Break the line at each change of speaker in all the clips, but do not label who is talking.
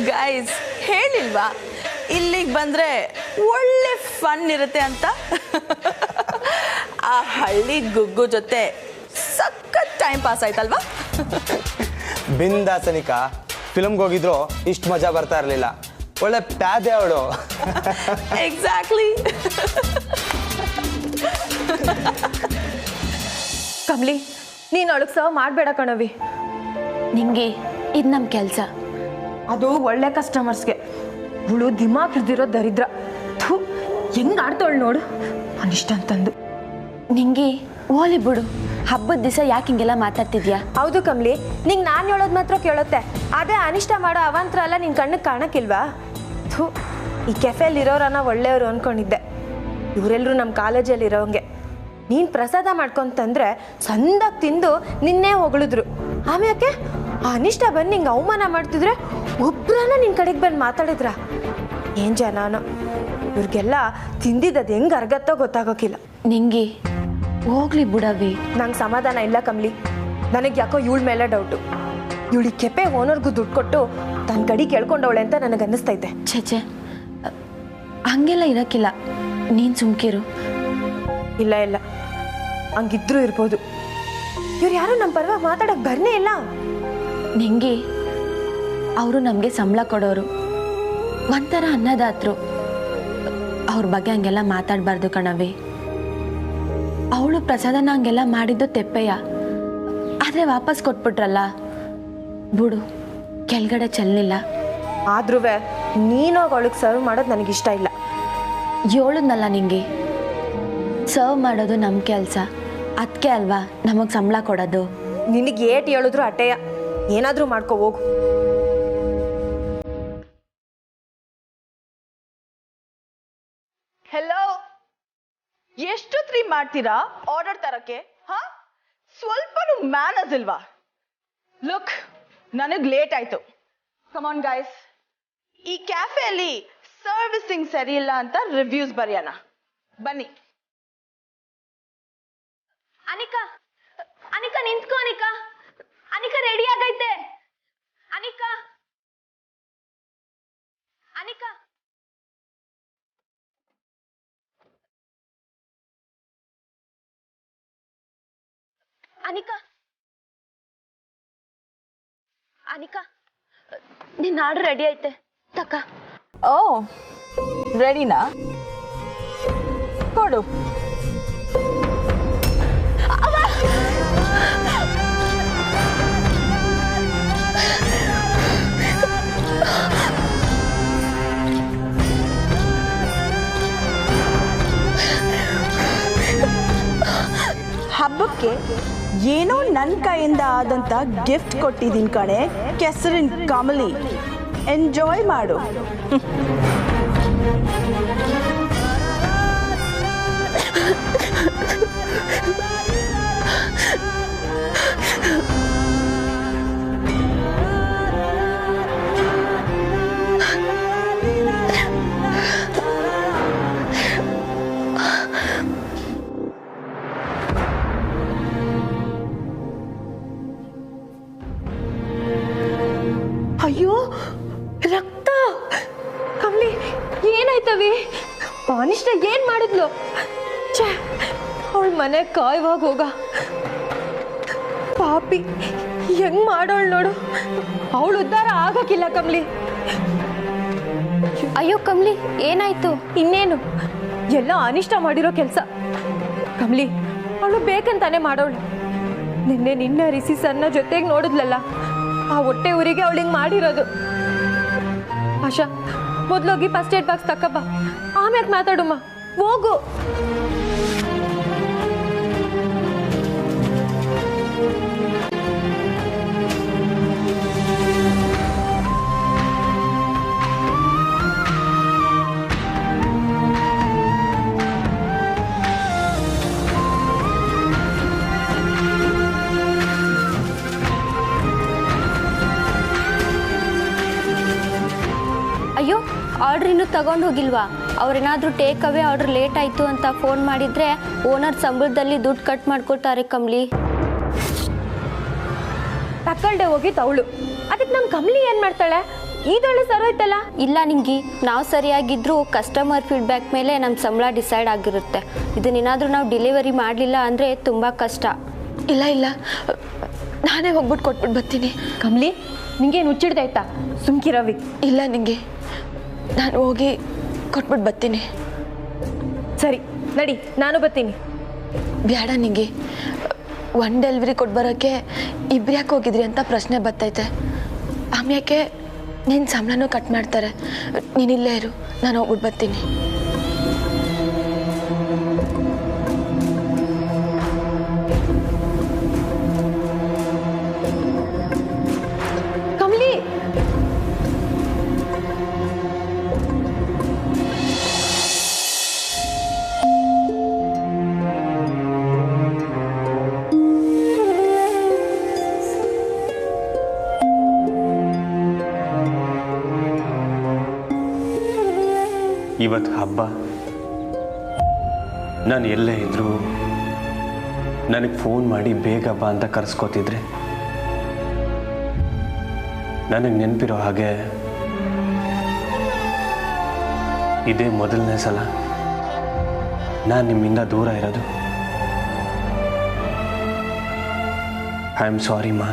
Guys ಹೇಳಿಲ್ವಾ ಇಲ್ಲಿಗೆ ಬಂದರೆ ಒಳ್ಳೆ ಫನ್ ಇರುತ್ತೆ ಅಂತ. ಆ ಹಳ್ಳಿ ಗುಗ್ಗು ಜೊತೆ ಸಖತ್ ಟೈಮ್ ಪಾಸ್ ಆಯ್ತಲ್ವಾ?
ಬಿಂದಾಸನಿಕಾ ಫಿಲ್ಮ್ಗೆ ಹೋಗಿದ್ರು ಇಷ್ಟು ಮಜಾ ಬರ್ತಾ ಇರಲಿಲ್ಲ. ಒಳ್ಳೆ ಪ್ಯಾದೆ ಅವಳು.
ಎಕ್ಸಾಕ್ಟ್ಲಿ.
ಕಮ್ಲಿ ನೀನು ಅವಳಿಗೆ ಸರ್ವ್ ಮಾಡಬೇಡ ಕಣವಿ.
ನಿಂಗೆ ಇದು ನಮ್ಮ ಕೆಲಸ.
ಅದು ಒಳ್ಳೆ ಕಸ್ಟಮರ್ಸ್ಗೆ. ಇವಳು ದಿಮಾಕ್ ಹಿಡ್ದಿರೋ ದರಿದ್ರ. ಥೂ ಹೆಂಗೆ ಆಡ್ತಾವಳು ನೋಡು ಅನಿಷ್ಟ ಅಂತಂದು.
ನಿಂಗೆ ಓಲಿ ಬಿಡು, ಹಬ್ಬದ ದಿವಸ ಯಾಕೆ ಹಿಂಗೆಲ್ಲ ಮಾತಾಡ್ತಿದ್ಯಾ?
ಹೌದು ಕಮ್ಲಿ, ನಿಂಗೆ ನಾನು ಹೇಳೋದು ಮಾತ್ರ ಕೇಳುತ್ತೆ. ಅದೇ ಅನಿಷ್ಟ ಮಾಡೋ ಅವಂತರ ಎಲ್ಲ ನಿನ್ನ ಕಣ್ಣಿಗೆ ಕಾಣಕ್ಕಿಲ್ವಾ? ಥೂ ಈ ಕೆಫೆಯಲ್ಲಿ ಇರೋರನ್ನ ಒಳ್ಳೆಯವರು ಅಂದ್ಕೊಂಡಿದ್ದೆ. ಇವರೆಲ್ಲರೂ ನಮ್ಮ ಕಾಲೇಜಲ್ಲಿ ಇರೋಂಗೆ. ನೀನು ಪ್ರಸಾದ ಮಾಡ್ಕೊಂತಂದ್ರೆ ಸಂದಾಗಿ ತಿಂದು ನಿನ್ನೆ ಹೊಗಳಿದ್ರು. ಆಮ್ಯಾಕೆ ಆ ಅನಿಷ್ಟ ಬಂದು ನಿಂಗೆ ಅವಮಾನ ಮಾಡ್ತಿದ್ರೆ ಒಬ್ರನ್ನ ನಿನ್ನ ಕಡೆಗೆ ಬಂದು ಮಾತಾಡಿದ್ರ? ಏನು ಜನನೋ ಇವ್ರಿಗೆಲ್ಲ ತಿಂದಿದ್ದು ಹೆಂಗೆ ಅರ್ಗತ್ತೋ ಗೊತ್ತಾಗೋಕ್ಕಿಲ್ಲ.
ನಿಂಗೆ ಹೋಗ್ಲಿ ಬಿಡವಿ.
ನಂಗೆ ಸಮಾಧಾನ ಇಲ್ಲ ಕಮ್ಲಿ. ನನಗೆ ಯಾಕೋ ಇವಳ ಮೇಲೆ ಡೌಟು. ಇವಳಿ ಕೆಪೆ ಓನರ್ಗೂ ದುಡ್ಡು ಕೊಟ್ಟು ತನ್ನ ಕಡೆ ಕೇಳ್ಕೊಂಡವಳೆ ಅಂತ ನನಗೆ ಅನ್ನಿಸ್ತೈತೆ.
ಛೇ ಹಂಗೆಲ್ಲ ಇರೋಕ್ಕಿಲ್ಲ, ನೀನು ಸುಮ್ಕಿರು.
ಇಲ್ಲ ಇಲ್ಲ ಹಂಗಿದ್ರೂ ಇರ್ಬೋದು. ಇವ್ರು ಯಾರು ನಮ್ಮ ಪರವಾಗಿ ಮಾತಾಡೋಕೆ ಬರ್ನೇ ಇಲ್ಲ.
ನಿಂಗೆ ಅವರು ನಮಗೆ ಸಂಬಳ ಕೊಡೋರು, ಒಂಥರ ಅನ್ನದಾತರು. ಅವ್ರ ಬಗ್ಗೆ ಹಂಗೆಲ್ಲ ಮಾತಾಡಬಾರ್ದು ಕಣವಿ. ಅವಳು ಪ್ರಸಾದನ ಹಂಗೆಲ್ಲ ಮಾಡಿದ್ದು ತೆಪ್ಪೆಯ, ಆದರೆ ವಾಪಸ್ ಕೊಟ್ಬಿಟ್ರಲ್ಲ ಬಿಡು, ಕೆಳಗಡೆ ಚೆಲ್ಲಿಲ್ಲ.
ಆದ್ರೂ ನೀನೋಗಿ ಅವಳಿಗೆ ಸರ್ವ್ ಮಾಡೋದು ನನಗಿಷ್ಟ ಇಲ್ಲ.
ಹೇಳದ್ನಲ್ಲ ನಿಂಗೆ, ಸರ್ವ್ ಮಾಡೋದು ನಮ್ಮ ಕೆಲಸ, ಅದಕ್ಕೆ ಅಲ್ವಾ ನಮಗೆ ಸಂಬಳ ಕೊಡೋದು.
ನಿನಗೆ ಏಟ್ ಹೇಳಿದ್ರು ಅಟ್ಟೆಯ, ಏನಾದರೂ ಮಾಡ್ಕೋ ಹೋಗು.
ಹೆಲೋ, ಎಷ್ಟೊತ್ರಿ ಮಾಡ್ತೀರಾ ಆರ್ಡರ್ ತರಕ್ಕೆ? ಹಾ, ಸ್ವಲ್ಪನೂ ಮ್ಯಾನರ್ಸ್ ಇಲ್ವಾ? ಲುಕ್, ನನಗೆ ಲೇಟ್ ಆಯ್ತು. ಕಮಾನ್ ಗೈಸ್, ಈ ಕ್ಯಾಫೆಯಲ್ಲಿ ಸರ್ವಿಸಿಂಗ್ ಸರಿ ಇಲ್ಲ ಅಂತ ರಿವ್ಯೂಸ್ ಬರೆಯೋಣ ಬನ್ನಿ.
ಅನಿಕಾ ಅನಿಕಾ ನಿಂತ್ಕೋ. ಅನಿಕಾ ಅನಿಕಾ ರೆಡಿ ಆಗೈತೆ. ಅನಿಕಾ ಅನಿಕಾ ಅನಿಕಾ ಅನಿಕಾ ನಿನ್ನ ಆರ್ಡರ್ ರೆಡಿ ಐತೆ ತಕ್ಕ.
ಓ ರೆಡಿನಾ? ಕೊಡು. ಹಬ್ಬಕ್ಕೆ ಏನೋ ನನ್ನ ಕೈಯಿಂದ ಆದಂತ ಗಿಫ್ಟ್ ಕೊಟ್ಟಿದ್ದೀನಿ ಕಣೆ, ಕೆಸರಿನ ಕಮಲಿ. ಎಂಜಾಯ್ ಮಾಡು.
ಅಯ್ಯೋ ರಕ್ತ! ಕಮ್ಲಿ ಏನಾಯ್ತವಿ? ಅನಿಷ್ಟ ಏನ್ ಮಾಡಿದ್ಲು? ಛೇ, ಅವಳ ಮನೆ ಕಾಯುವಾಗ ಹೋಗ. ಪಾಪಿ ಹೆಂಗ್ ಮಾಡೋಳು ನೋಡು. ಅವಳು ಉದ್ಧಾರ ಆಗಕ್ಕಿಲ್ಲ ಕಮ್ಲಿ.
ಅಯ್ಯೋ ಕಮ್ಲಿ ಏನಾಯ್ತು?
ಇನ್ನೇನು ಎಲ್ಲ ಅನಿಷ್ಟ ಮಾಡಿರೋ ಕೆಲಸ. ಕಮ್ಲಿ ಅವಳು ಬೇಕಂತಾನೆ ಮಾಡೋಳು. ನಿನ್ನೆ ನಿನ್ನ ರಿಸಿ ಸನ್ನ ಜೊತೆಗೆ ನೋಡಿದ್ಲಲ್ಲ, ಆ ಹೊಟ್ಟೆ ಊರಿಗೆ ಅವಳು ಹಿಂಗೆ ಮಾಡಿರೋದು. ಆಶಾ, ಮೊದ್ಲೋಗಿ ಫಸ್ಟ್ ಏಡ್ ಬಾಕ್ಸ್ ತಕ್ಕಬ್ಬ, ಆಮ್ಯಾಕೆ ಮಾತಾಡುಮ್ಮ. ಹೋಗು.
ಅಯ್ಯೋ ಆರ್ಡ್ರ್ ಇನ್ನೂ ತಗೊಂಡು ಹೋಗಿಲ್ವಾ? ಅವ್ರೇನಾದರೂ ಟೇಕ್ ಅವೇ ಆರ್ಡ್ರ್ ಲೇಟ್ ಆಯಿತು ಅಂತ ಫೋನ್ ಮಾಡಿದರೆ ಓನರ್ ಸಂಬಳದಲ್ಲಿ ದುಡ್ಡು ಕಟ್ ಮಾಡ್ಕೊಳ್ತಾರೆ ಕಮ್ಲಿ.
ತಕ್ಕಳ್ಡೆ ಹೋಗಿ ತವಳು. ಅದಕ್ಕೆ ನಮ್ಮ ಕಮ್ಲಿ ಏನು ಮಾಡ್ತಾಳೆ? ಇದೊಳ್ಳೆ ಸರೋಯ್ತಲ್ಲ.
ಇಲ್ಲ ನಿಂಗಿ, ನಾವು ಸರಿಯಾಗಿದ್ರೂ ಕಸ್ಟಮರ್ ಫೀಡ್ಬ್ಯಾಕ್ ಮೇಲೆ ನಮ್ಮ ಸಂಬಳ ಡಿಸೈಡ್ ಆಗಿರುತ್ತೆ. ಇದನ್ನೇನಾದರೂ ನಾವು ಡೆಲಿವರಿ ಮಾಡಲಿಲ್ಲ ಅಂದರೆ ತುಂಬ ಕಷ್ಟ.
ಇಲ್ಲ ನಾನೇ ಹೋಗ್ಬಿಟ್ಟು ಕೊಟ್ಬಿಟ್ಟು ಬರ್ತೀನಿ.
ಕಮಲಿ, ನಿಂಗೇನು ಹುಚ್ಚಿಡ್ದಾಯ್ತಾ? ಸುಮ್ಕಿರವಿ.
ಇಲ್ಲ ನಿಂಗೆ, ನಾನು ಹೋಗಿ ಕೊಟ್ಬಿಟ್ಟು ಬರ್ತೀನಿ.
ಸರಿ ನಡಿ, ನಾನು ಬರ್ತೀನಿ.
ಬೇಡ ನಿಂಗೆ, ಒನ್ ಡೆಲಿವರಿ ಕೊಟ್ಟು ಬರೋಕ್ಕೆ ಇಬ್ರು ಯಾಕೆ ಹೋಗಿದ್ರಿ ಅಂತ ಪ್ರಶ್ನೆ ಬರ್ತೈತೆ. ಆಮ್ಯಾಕೆ ನಿನ್ನ ಸಂಬಳನೂ ಕಟ್ ಮಾಡ್ತಾರೆ. ನೀನಿಲ್ಲೇ ಇರು, ನಾನು ಹೋಗ್ಬಿಟ್ಟು ಬರ್ತೀನಿ.
ಕಮಲಿ,
ಇವತ್ತು ಹಬ್ಬ. ನಾನು ಎಲ್ಲೇ ಇದ್ದರೂ ನನಗೆ ಫೋನ್ ಮಾಡಿ ಬೇಗ ಬಾ ಅಂತ ಕರೆಸ್ಕೋತಿದ್ರೆ ನನಗೆ ನೆನಪಿರೋ ಹಾಗೆ ಇದೇ ಮೊದಲನೇ ಸಲ ನಾನು ನಿಮ್ಮಿಂದ ದೂರ ಇರೋದು. ಐ ಆಮ್ ಸಾರಿ ಮಾ.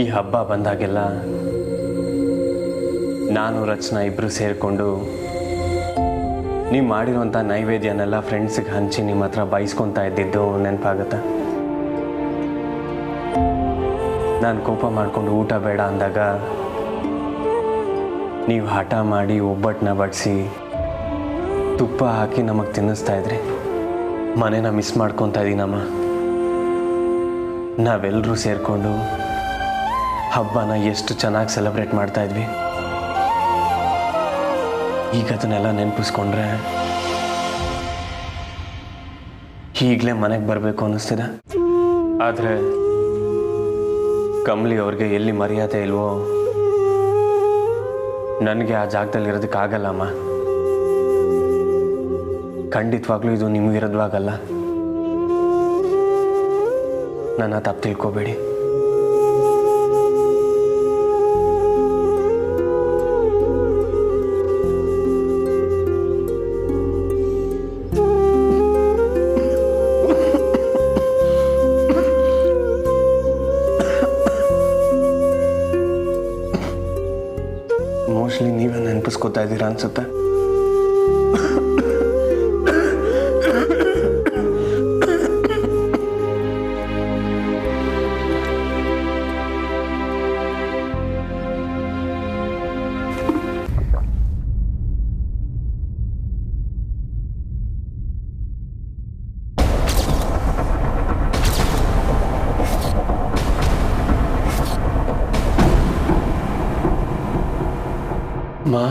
ಈ ಹಬ್ಬ ಬಂದಾಗೆಲ್ಲ ನಾನು ರಚನಾ ಇಬ್ಬರು ಸೇರಿಕೊಂಡು ನೀವು ಮಾಡಿರುವಂಥ ನೈವೇದ್ಯನೆಲ್ಲ ಫ್ರೆಂಡ್ಸಿಗೆ ಹಂಚಿ ನಿಮ್ಮ ಹತ್ರ ಬಯಸ್ಕೊತಾ ಇದ್ದಿದ್ದು ನೆನಪಾಗುತ್ತೆ. ನಾನು ಕೋಪ ಮಾಡಿಕೊಂಡು ಊಟ ಬೇಡ ಅಂದಾಗ ನೀವು ಹಠ ಮಾಡಿ ಒಬ್ಬಟ್ಟನ್ನ ಬಡಿಸಿ ತುಪ್ಪ ಹಾಕಿ ನಮಗೆ ತಿನ್ನಿಸ್ತಾ ಇದ್ರಿ. ಮನೇನ ಮಿಸ್ ಮಾಡ್ಕೊತಾ ಇದ್ದೀನಮ್ಮ. ನಾವೆಲ್ಲರೂ ಸೇರಿಕೊಂಡು ಹಬ್ಬನ ಎಷ್ಟು ಚೆನ್ನಾಗಿ ಸೆಲೆಬ್ರೇಟ್ ಮಾಡ್ತಾ ಇದ್ವಿ. ಈಗ ಅದನ್ನೆಲ್ಲ ನೆನಪಿಸ್ಕೊಂಡ್ರೆ ಈಗಲೇ ಮನೆಗೆ ಬರಬೇಕು ಅನ್ನಿಸ್ತಿದೆ. ಆದರೆ ಕಮಲಿ ಅವ್ರಿಗೆ ಎಲ್ಲಿ ಮರ್ಯಾದೆ ಇಲ್ವೋ ನನಗೆ ಆ ಜಾಗದಲ್ಲಿ ಇರೋದಕ್ಕಾಗಲ್ಲಮ್ಮ. ಖಂಡಿತವಾಗ್ಲೂ ಇದು ನಿಮ್ಮ ವಿರುದ್ಧವಾಗಲ್ಲ. ನನ್ನ ತಪ್ಪು ತಿಳ್ಕೊಬೇಡಿ. ಮೋಸ್ಟ್ಲಿ ನೀವೇ ನೆನಪಿಸ್ಕೋತಾ ಇದ್ದೀರಾ ಅನ್ಸುತ್ತೆ. ಮಾ,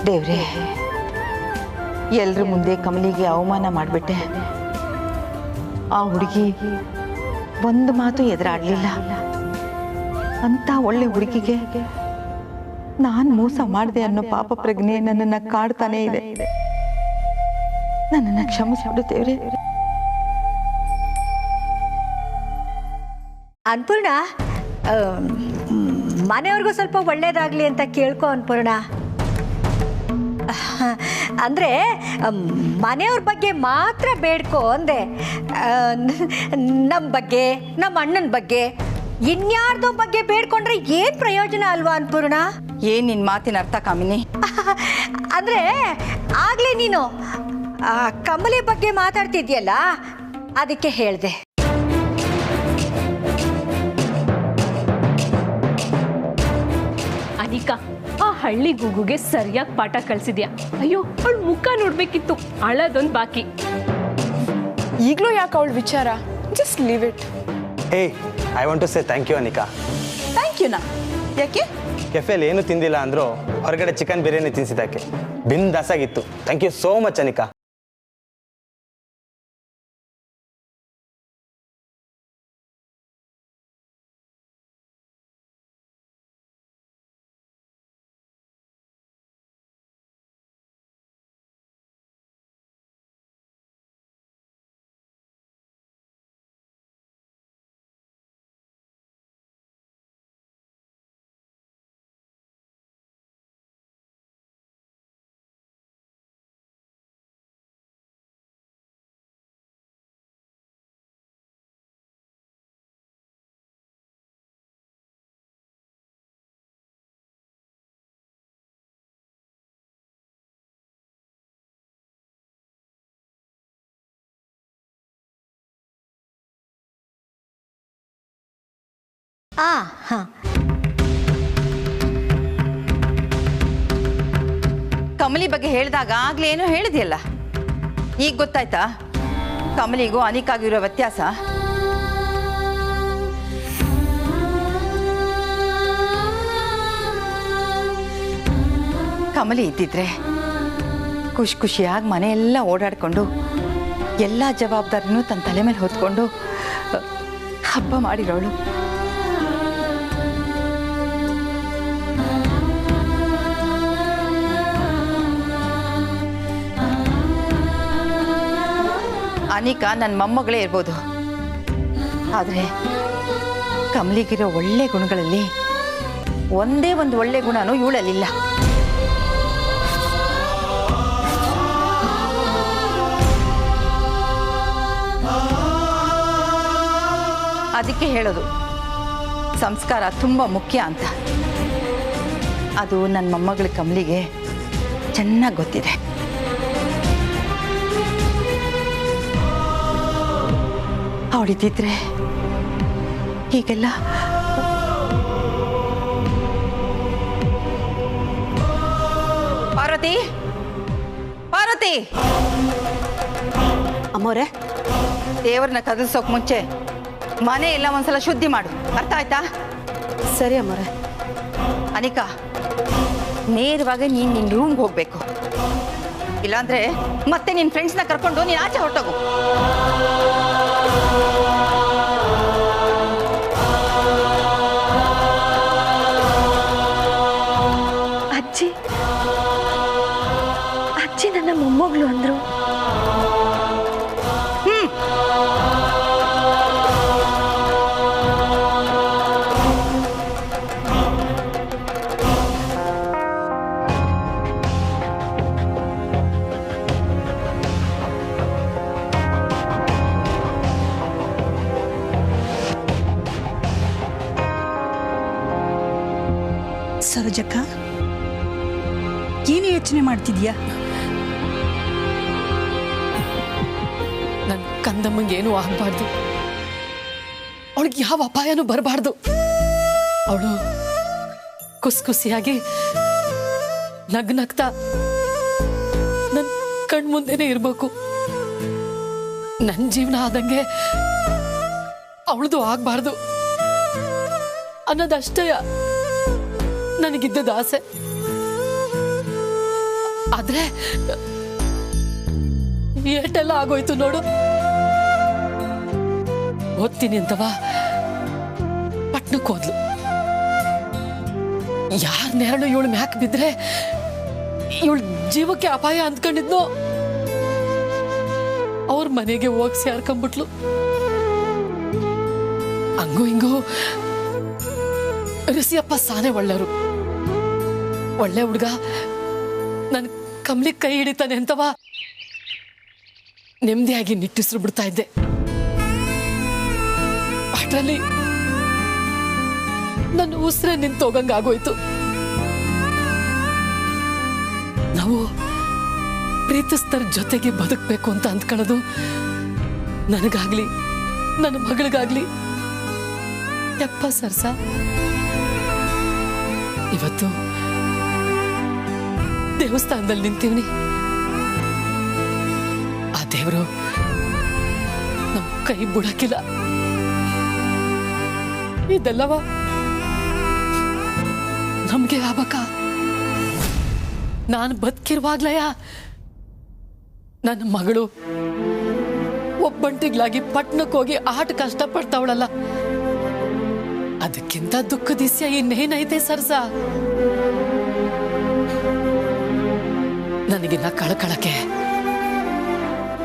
ದೇವ್ರೆ, ಎಲ್ರ ಮುಂದೆ ಕಮಲಿಗೆ ಅವಮಾನ ಮಾಡಿಬಿಟ್ಟೆ. ಆ ಹುಡುಗಿ ಒಂದು ಮಾತು ಎದುರಾಡಲಿಲ್ಲ. ಅಂತ ಒಳ್ಳೆ ಹುಡುಗಿಗೆ ನಾನು ಮೋಸ ಮಾಡಿದೆ ಅನ್ನೋ ಪಾಪ ಪ್ರಜ್ಞೆ ನನ್ನನ್ನು ಕಾಡ್ತಾನೇ ಇದೆ. ನನ್ನನ್ನು ಕ್ಷಮಿಸ್ಬಿಡು ದೇವ್ರೆ.
ಅನ್ಪೂರ್ಣ, ಮನೆಯವ್ರಿಗೂ ಸ್ವಲ್ಪ ಒಳ್ಳೇದಾಗಲಿ ಅಂತ ಕೇಳ್ಕೊ ಅನ್ಪೂರ್ಣ. ಅಂದರೆ ಮನೆಯವ್ರ ಬಗ್ಗೆ ಮಾತ್ರ ಬೇಡ್ಕೊ ಅಂದೆ. ನಮ್ಮ ಬಗ್ಗೆ, ನಮ್ಮ ಅಣ್ಣನ ಬಗ್ಗೆ, ಇನ್ಯಾರ್ದೋ ಬಗ್ಗೆ ಬೇಡ್ಕೊಂಡ್ರೆ ಏನು ಪ್ರಯೋಜನ ಅಲ್ವಾ ಅನ್ಪೂರ್ಣ?
ಏನ್ ನಿನ್ ಮಾತಿನ ಅರ್ಥ ಕಾಮಿನಿ?
ಅಂದ್ರೆ ಆಗ್ಲೇ ನೀನು ಆ ಕಮಲಿ ಬಗ್ಗೆ ಮಾತಾಡ್ತಿದ್ಯಲ್ಲ ಅದಕ್ಕೆ ಹೇಳ್ದೆ.
ಅನಿಕಾ, ಆ ಹಳ್ಳಿ ಗುಗುಗೆ ಸರಿಯಾಗಿ ಪಾಠ ಕಲಿಸಿದ್ಯಾ. ಅಯ್ಯೋ, ಅವಳ ಮುಖ ನೋಡ್ಬೇಕಿತ್ತು, ಅಳದೊಂದು ಬಾಕಿ.
ಈಗಲೂ ಯಾಕೆ ಅವಳ ವಿಚಾರ? Just leave it.
Hey, I want to say thank you Anika.
Thank ಯುನಾ? ಯಾಕೆ?
ಕೆಫೆಯಲ್ಲಿ ಏನು ತಿಂದಿಲ್ಲ ಅಂದ್ರು ಹೊರಗಡೆ ಚಿಕನ್ ಬಿರಿಯಾನಿ ತಿನ್ಸಿದ್ದಕ್ಕೆ ಬಿಂದಾಸಾಗಿತ್ತು. Thank you so much Anika.
ಹಾ,
ಕಮಲಿ ಬಗ್ಗೆ ಹೇಳಿದಾಗ ಆಗ್ಲೇ ಏನೋ ಹೇಳಿದೆಯಲ್ಲ, ಈಗ ಗೊತ್ತಾಯ್ತಾ ಕಮಲಿಗೂ ಅನಿಕಾಗಿರೋ ವ್ಯತ್ಯಾಸ? ಕಮಲಿ ಇದ್ದಿದ್ರೆ ಖುಷಿ ಖುಷಿಯಾಗಿ ಮನೆಯೆಲ್ಲ ಓಡಾಡ್ಕೊಂಡು ಎಲ್ಲ ಜವಾಬ್ದಾರಿನೂ ತನ್ನ ತಲೆ ಮೇಲೆ ಹೊತ್ಕೊಂಡು ಹಬ್ಬ ಮಾಡಿರೋಳು. ಅನಿಕಾ ನನ್ನ ಮೊಮ್ಮಗಳೇ ಇರ್ಬೋದು, ಆದರೆ ಕಮಲಿಗಿರೋ ಒಳ್ಳೆ ಗುಣಗಳಲ್ಲಿ ಒಂದೇ ಒಂದು ಒಳ್ಳೆ ಗುಣನೂ ಇವಳಲ್ಲಿಲ್ಲ. ಅದಕ್ಕೆ ಹೇಳೋದು ಸಂಸ್ಕಾರ ತುಂಬ ಮುಖ್ಯ ಅಂತ. ಅದು ನನ್ನ ಮೊಮ್ಮಗಳ ಕಮಲಿಗೆ ಚೆನ್ನಾಗಿ ಗೊತ್ತಿದೆ. ಅವಳಿದ್ದಿದ್ರೆ ಹೀಗೆಲ್ಲ ಪಾರ್ವತಿ, ಪಾರ್ವತಿ
ಅಮ್ಮೋರೆ,
ದೇವ್ರನ್ನ ಕದಲ್ಸೋಕ್ ಮುಂಚೆ ಮನೆ ಎಲ್ಲ ಒಂದ್ಸಲ ಶುದ್ಧಿ ಮಾಡು, ಅರ್ಥ ಆಯ್ತಾ?
ಸರಿ ಅಮ್ಮೋರೆ.
ಅನಿಕಾ, ನೇರವಾಗಿ ನೀನು ನಿನ್ನ ರೂಮ್ಗೆ ಹೋಗ್ಬೇಕು, ಇಲ್ಲಾಂದ್ರೆ ಮತ್ತೆ ನಿನ್ನ ಫ್ರೆಂಡ್ಸ್ನ ಕರ್ಕೊಂಡು ನೀನು ಆಚೆ ಹೊರಟೋಗು.
ಅಜ್ಜಿ ಅಜ್ಜಿ ನನ್ನ ಮೊಮ್ಮಗಳು ಅಂದ್ರು.
ಸರೋಜಕ್ಕ, ಏನು ಯೋಚನೆ ಮಾಡ್ತಿದ್ಯಾ?
ನನ್ನ ಕಂದಮ್ಮಂಗೆ ಏನೂ ಆಗಬಾರ್ದು, ಅವಳಿಗೆ ಯಾವ ಅಪಾಯನೂ ಬರಬಾರ್ದು. ಅವಳು ಖುಷಿಯಾಗಿ ನಗ್ನಗ್ತಾ ನನ್ನ ಕಣ್ಮುಂದೆನೇ ಇರಬೇಕು. ನನ್ನ ಜೀವನ ಆದಂಗೆ ಅವಳದು ಆಗಬಾರ್ದು ಅನ್ನೋದಷ್ಟೇ ನನಗಿದ್ದದ ಆಸೆ. ಆದ್ರೆ ಏಟೆಲ್ಲ ಆಗೋಯ್ತು ನೋಡು. ಓದ್ತೀನಿ ಅಂತವ ಪಟ್ನಕ್ಕೆ ಹೋದ್ಲು. ಯಾರ ನೆರಳು ಇವಳು ಮ್ಯಾಕ್ ಬಿದ್ರೆ ಇವಳು ಜೀವಕ್ಕೆ ಅಪಾಯ ಅಂದ್ಕೊಂಡಿದ್ನು, ಅವ್ರ ಮನೆಗೆ ಹೋಗಿ ಸೇರ್ಕೊಂಡ್ಬಿಟ್ಲು. ಹಂಗೂ ಹಿಂಗೂ ರಿಸಿಯಪ್ಪ ಸಾನೆ ಒಳ್ಳೆಯವರು, ಒಳ್ಳೆ ಹುಡುಗ. ನನ್ ಕಮಲಿ ಕೈ ಹಿಡಿತಾನೆ ಅಂತವ ನೆಮ್ಮದಿಯಾಗಿ ನಿಟ್ಟಿಸ್ರು ಬಿಡ್ತಾ ಇದ್ದೆ. ಅಷ್ಟರಲ್ಲಿ ನನ್ನ ಉಸಿರೇ ನಿಂತೋಗಂಗಾಗೋಯ್ತು. ನಾವು ಪ್ರೀತಿಸ್ತರ ಜೊತೆಗೆ ಬದುಕಬೇಕು ಅಂತ ಅಂದ್ಕೊಳ್ಳೋದು ನನಗಾಗ್ಲಿ ನನ್ನ ಮಗಳಿಗಾಗ್ಲಿ ಯಪ್ಪ ಸರ್ಸ. ಇವತ್ತು ದೇವಸ್ಥಾನದಲ್ಲಿ ನಿಂತೀವ್ನಿ. ಆ ದೇವರು ನಮ್ಮ ಕೈ ಬಿಡಕ್ಕಿಲ್ಲ. ಇದೆಲ್ಲವ ನಮ್ಗೆ ಆಗ್ಬೇಕ? ನಾನು ಬದುಕಿರುವಾಗ್ಲಯ ನನ್ನ ಮಗಳು ಒಬ್ಬಂಟಿಗ್ಲಾಗಿ ಪಟ್ಟಣಕ್ಕೆ ಹೋಗಿ ಆಟ ಕಷ್ಟಪಡ್ತಾವಳಲ್ಲ, ಅದಕ್ಕಿಂತ ದುಃಖದಿಸ್ಯ ಇನ್ನೇನೈತೆ ಸರ್ಸ? ನನಗಿನ್ನ ಕಳ್ಕಳಕ್ಕೆ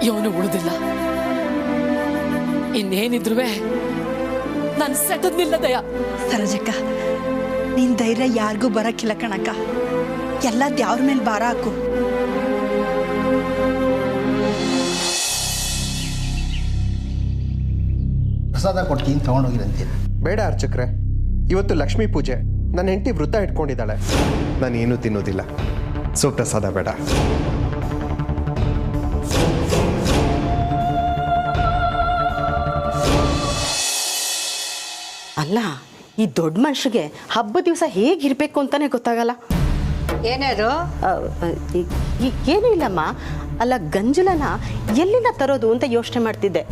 ಇವನು ಉಳಿದಿಲ್ಲ. ಇನ್ನೇನಿದ್ರು ನಾನು ಸೆಟದ್ನಿಲ್ಲದಯ.
ಸರೋಜಕ್ಕ, ನಿನ್ ಧೈರ್ಯ ಯಾರಿಗೂ ಬರಕ್ಕಿಲ್ಲ ಕಣಕ್ಕ. ಎಲ್ಲ ದೇವ್ರ ಮೇಲೆ ಭಾರ ಹಾಕು.
ಪ್ರಸಾದ ಕೊಡ್ತೀನಿ, ತಗೊಂಡೋಗಿರಂತೆ.
ಬೇಡ ಅರ್ಚಕ್ರೆ, ಇವತ್ತು ಲಕ್ಷ್ಮೀ ಪೂಜೆ. ನನ್ನ ಹೆಂಡತಿ ವೃತ್ತ ಇಟ್ಕೊಂಡಿದ್ದಾಳೆ. ನಾನೇನು ತಿನ್ನೋದಿಲ್ಲ. ಸೊ ಪ್ರಸಾದ ಬೇಡ.
ಅಲ್ಲ, ಈ ದೊಡ್ಡ ಮನುಷ್ಯಗೆ ಹಬ್ಬ ದಿವಸ ಹೇಗಿರ್ಬೇಕು ಅಂತಾನೆ ಗೊತ್ತಾಗಲ್ಲ.
ಏನೇದು?
ಏನೂ ಇಲ್ಲಮ್ಮ. ಅಲ್ಲ, ಗಂಜಲನ ಎಲ್ಲಿಂದ ತರೋದು ಅಂತ ಯೋಚನೆ ಮಾಡ್ತಿದ್ದೆ.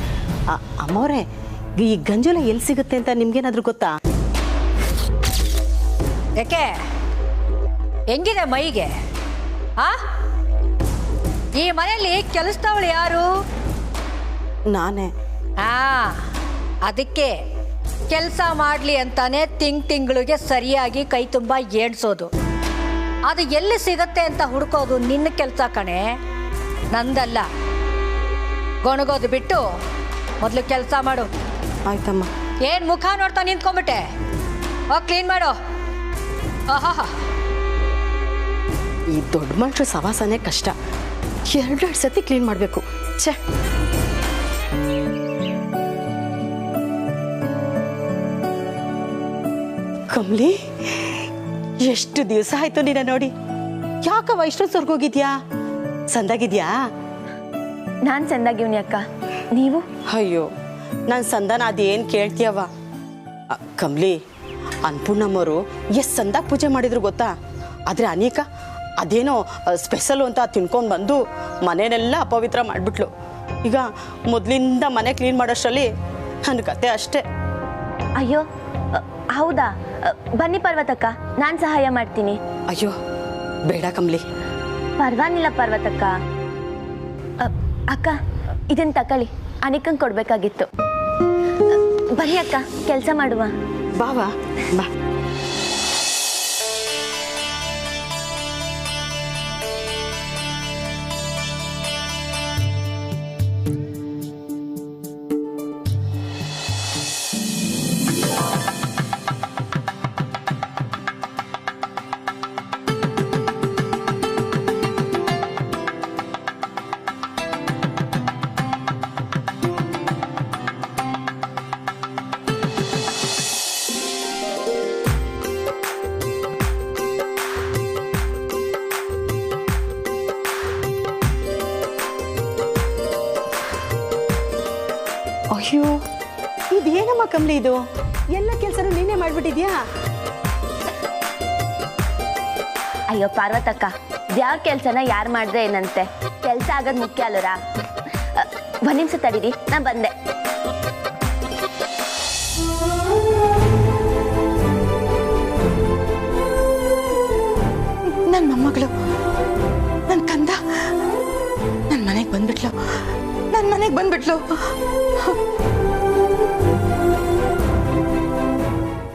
ಅಮ್ಮವ್ರೆ, ಈ ಗಂಜಲ ಎಲ್ಲಿ ಸಿಗುತ್ತೆ ಅಂತ ನಿಮ್ಗೇನಾದ್ರೂ ಗೊತ್ತಾ?
ಯಾಕೆ, ಹೆಂಗಿದೆ ಮೈಗೆ? ಈ ಮನೆಯಲ್ಲಿ ಕೆಲಸದವಳು ಯಾರು?
ನಾನೇ.
ಅದಕ್ಕೆ ಕೆಲಸ ಮಾಡಲಿ ಅಂತಾನೆ ತಿಂಗಳಿಗೆ ಸರಿಯಾಗಿ ಕೈ ತುಂಬ ಏಡ್ಸೋದು. ಅದು ಎಲ್ಲಿ ಸಿಗತ್ತೆ ಅಂತ ಹುಡ್ಕೋದು ನಿನ್ನ ಕೆಲಸ ಕಣೆ, ನಂದಲ್ಲ. ಗೊಣಗೋದು ಬಿಟ್ಟು ಮೊದಲು ಕೆಲಸ ಮಾಡು.
ಆಯ್ತಮ್ಮ.
ಏನು ಮುಖ ನೋಡ್ತಾ ನಿಂತ್ಕೊಂಡ್ಬಿಟ್ಟೆ? ಹೋಗಿ ಕ್ಲೀನ್ ಮಾಡು. ಆಹಾ,
ಈ ದೊಡ್ಡ ಮನುಷ್ಯ ಸವಾಸನೆ ಕಷ್ಟ. 2 ಸತಿ ಕ್ಲೀನ್ ಮಾಡಬೇಕು. ಛೇ, ಕಮ್ಲಿ, ಎಷ್ಟು ದಿವಸ ಆಯ್ತು ನಿನ್ನ ನೋಡಿ. ಯಾಕವ ಇಷ್ಟೊಂದು ಸ್ವರ್ಗೋಗಿದ್ಯಾ? ಸಂದಾಗಿದ್ಯಾ?
ನಾನು ಸಂದಾಗಿವ್ನಿ ಅಕ್ಕ, ನೀವು?
ಅಯ್ಯೋ, ನಾನು ಸಂದಾನ ಅದೇನು ಕೇಳ್ತೀಯವ. ಕಮ್ಲಿ, ಅನ್ನಪೂರ್ಣಮ್ಮವರು ಎಷ್ಟು ಸಂದಾಗ ಪೂಜೆ ಮಾಡಿದ್ರು ಗೊತ್ತಾ? ಆದರೆ ಅನೇಕ ಅದೇನೋ ಸ್ಪೆಷಲು ಅಂತ ತಿನ್ಕೊಂಡು ಬಂದು ಮನೆಯನ್ನೆಲ್ಲ ಅಪವಿತ್ರ ಮಾಡಿಬಿಟ್ಲು. ಈಗ ಮೊದಲಿಂದ ಮನೆ ಕ್ಲೀನ್ ಮಾಡೋಷ್ಟರಲ್ಲಿ ನನ್ನ ಕತೆ ಅಷ್ಟೇ.
ಅಯ್ಯೋ, ಹೌದಾ? ಬನ್ನಿ ಪರ್ವತಕ್ಕ, ನಾನು ಸಹಾಯ ಮಾಡ್ತೀನಿ.
ಅಯ್ಯೋ ಬೇಡ ಕಮ್ಲಿ.
ಪರ್ವಾಗಿಲ್ಲ ಪರ್ವತಕ್ಕ. ಅಕ್ಕ, ಇದನ್ನ ತಕೊಳ್ಳಿ, ಅನಿಕಂಗೆ ಕೊಡ್ಬೇಕಾಗಿತ್ತು. ಬನ್ನಿ ಅಕ್ಕ, ಕೆಲಸ ಮಾಡುವ.
ಬಾವಾ ಬಾ. ಅಯ್ಯೋ, ಇದೇನಮ್ಮ ಕಮ್ಲಿ ಇದು? ಎಲ್ಲ ಕೆಲಸನೂ ನೀನೇ ಮಾಡ್ಬಿಟ್ಟಿದ್ಯಾ?
ಅಯ್ಯೋ ಪಾರ್ವತಕ್ಕ, ಯಾವ ಕೆಲಸನ ಯಾರು ಮಾಡಿದ್ರೆ ಏನಂತೆ? ಕೆಲಸ ಆಗೋದು ಮುಖ್ಯ ಅಲ್ಲರ. ಒಂದು ನಿಮಿಷ ತಡೀರಿ, ನಾ ಬಂದೆ.
ನನ್ನ ಮೊಮ್ಮಗಳು, ನನ್ನ ಕಂದ ನನ್ನ ಮನೆಗೆ ಬಂದ್ಬಿಟ್ಲು.